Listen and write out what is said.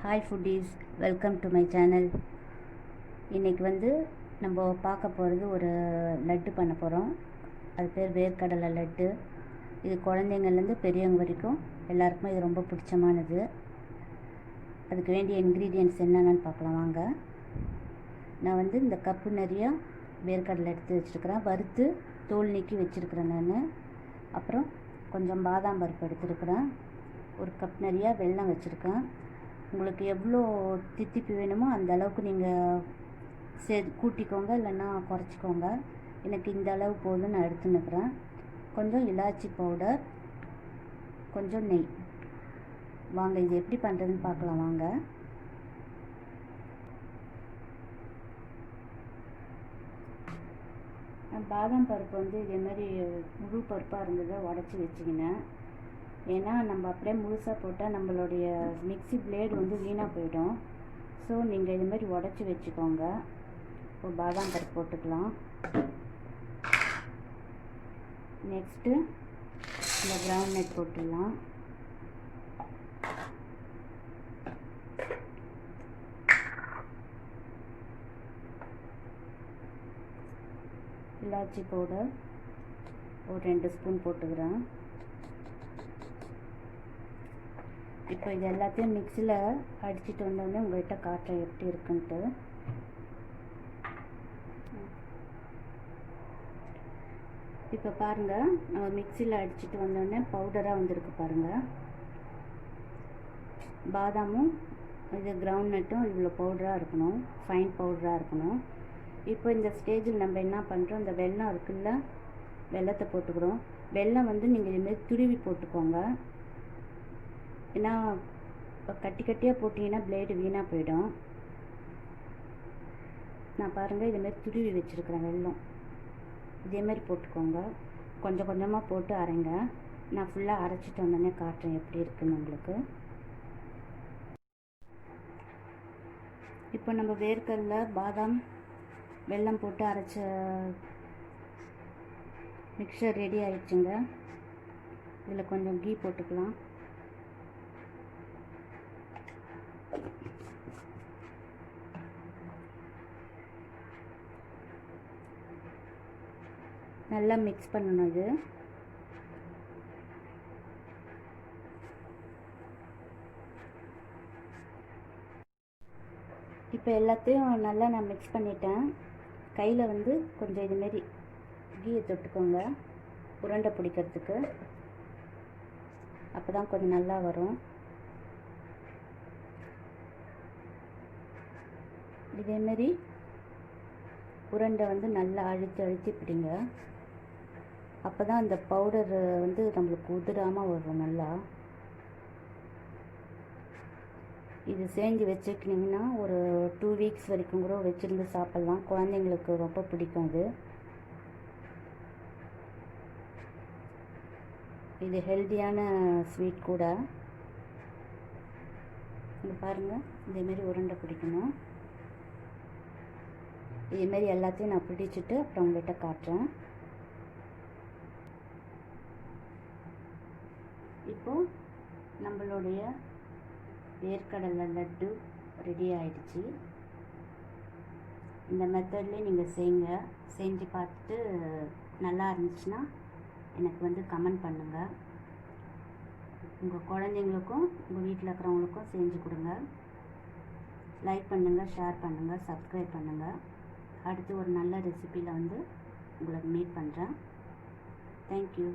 Hi foodies, welcome to my channel. இன்றைக்கி நம்ம பார்க்க போகிறது ஒரு லட்டு பண்ண போகிறோம். அது பேர் வேர்க்கடலை லட்டு. இது குழந்தைங்கள்லேருந்து பெரியவங்க வரைக்கும் எல்லாருக்குமே இது ரொம்ப பிடிச்சமானது. அதுக்கு வேண்டிய இன்க்ரீடியன்ட்ஸ் என்னென்னு பார்க்கலாம் வாங்க. நான் இந்த கப்பு நிறையா வேர்க்கடலை எடுத்து வச்சுருக்கிறேன். வறுத்து தோல் நீக்கி வச்சுருக்கிறேன் நான். அப்புறம் கொஞ்சம் பாதாம் பருப்பு எடுத்துருக்கிறேன். ஒரு கப் நிறையா வெல்லம் வச்சுருக்கேன். உங்களுக்கு எவ்வளோ தித்திப்பு வேணுமோ அந்த அளவுக்கு நீங்கள் கூட்டிக்கோங்க, இல்லைன்னா குறைச்சிக்கோங்க. எனக்கு இந்த அளவு போதும் நான் எடுத்துன்னுக்கிறேன். கொஞ்சம் இலாச்சி பவுடர், கொஞ்சம் நெய். வாங்க இது எப்படி பண்ணுறதுன்னு பார்க்கலாம் வாங்க. பாதாம் பருப்பு இதேமாதிரி முழு பருப்பாக இருந்ததை உடச்சி வச்சுக்கினேன். ஏன்னா நம்ம அப்படியே முழுசாக போட்டால் நம்மளுடைய மிக்ஸி பிளேடு வீணாக போயிடும். ஸோ நீங்கள் இதுமாதிரி உடச்சி வச்சுக்கோங்க. இப்போ பாதாம் பருப்பு போட்டுக்கலாம். நெக்ஸ்ட்டு இந்த கிரவுண்ட்நட் போட்டுடலாம். இலாச்சி பவுடர் ஒரு 2 ஸ்பூன் போட்டுக்கிறேன். இப்போ இது எல்லாத்தையும் மிக்ஸியில் அடிச்சுட்டு வந்தோடனே உங்கள்கிட்ட காட்டுறேன் எப்படி இருக்குன்ட்டு. இப்போ பாருங்கள், நம்ம மிக்ஸியில் அடிச்சுட்டு வந்தோடனே பவுடராக வந்திருக்கு பாருங்கள். பாதாமும் இது கிரவுண்ட்நட்டும் இவ்வளோ பவுடராக இருக்கணும், ஃபைன் பவுடராக இருக்கணும். இப்போ இந்த ஸ்டேஜில் நம்ம என்ன பண்ணுறோம், இந்த வெல்லம் இருக்குல்ல, வெல்லத்தை போட்டுக்கிறோம். வெல்லம் நீங்கள் இதுமாரி துருவி போட்டுக்கோங்க. ஏன்னா கட்டி கட்டியாக போட்டிங்கன்னா பிளேடு வீணாக போயிடும். நான் பாருங்கள் இதுமாரி துருவி வச்சுருக்கிறேன் வெல்லம். இதேமாரி போட்டுக்கோங்க. கொஞ்சம் கொஞ்சமாக போட்டு அரைங்க. நான் ஃபுல்லாக அரைச்சிட்டு வந்தோடனே காட்டுறேன் எப்படி இருக்குன்னு உங்களுக்கு. இப்போ நம்ம வேர்க்கடலை, பாதாம், வெல்லம் போட்டு அரைச்ச மிக்சர் ரெடி ஆயிடுச்சுங்க. இதில் கொஞ்சம் கீ போட்டுக்கலாம். நல்லா மிக்ஸ் பண்ணணும் இது. இப்போ எல்லாத்தையும் நல்லா நான் மிக்ஸ் பண்ணிட்டேன். கையில் கொஞ்சம் இதுமாரி கீயை தொட்டுக்கோங்க, உருண்டை பிடிக்கிறதுக்கு. அப்போ தான் கொஞ்சம் நல்லா வரும். இதேமாரி உருண்டை நல்லா அழுத்தி அழுத்தி பிடிங்க. அப்போ தான் அந்த பவுடர் நம்மளுக்கு உதிராமல் வரும் நல்லா. இது செஞ்சு வச்சுக்கிட்டிங்கன்னா ஒரு 2 வீக்ஸ் வரைக்கும் கூட வச்சுருந்து சாப்பிட்லாம். குழந்தைங்களுக்கு ரொம்ப பிடிக்கும் அது. இது ஹெல்த்தியான ஸ்வீட் கூட. இங்கே பாருங்கள், இதேமாரி உருண்டை பிடிக்கணும். இதேமாரி எல்லாத்தையும் நான் பிடிச்சிட்டு அப்புறம் உங்கள்கிட்ட காட்டுறேன். இப்போது நம்மளுடைய வேர்க்கடலை லட்டு ரெடி ஆயிடுச்சு. இந்த மெத்தட்லேயே நீங்கள் செய்யுங்க. செஞ்சு பார்த்துட்டு நல்லா இருந்துச்சுன்னா எனக்கு கமெண்ட் பண்ணுங்கள். உங்கள் குழந்தைங்களுக்கும் உங்கள் வீட்டில் இருக்கிறவங்களுக்கும் செஞ்சு கொடுங்க. லைக் பண்ணுங்கள், ஷேர் பண்ணுங்கள், சப்ஸ்கிரைப் பண்ணுங்கள். அடுத்து ஒரு நல்ல ரெசிபியில் உங்களுக்கு மீட் பண்ணுறேன். தேங்க்யூ.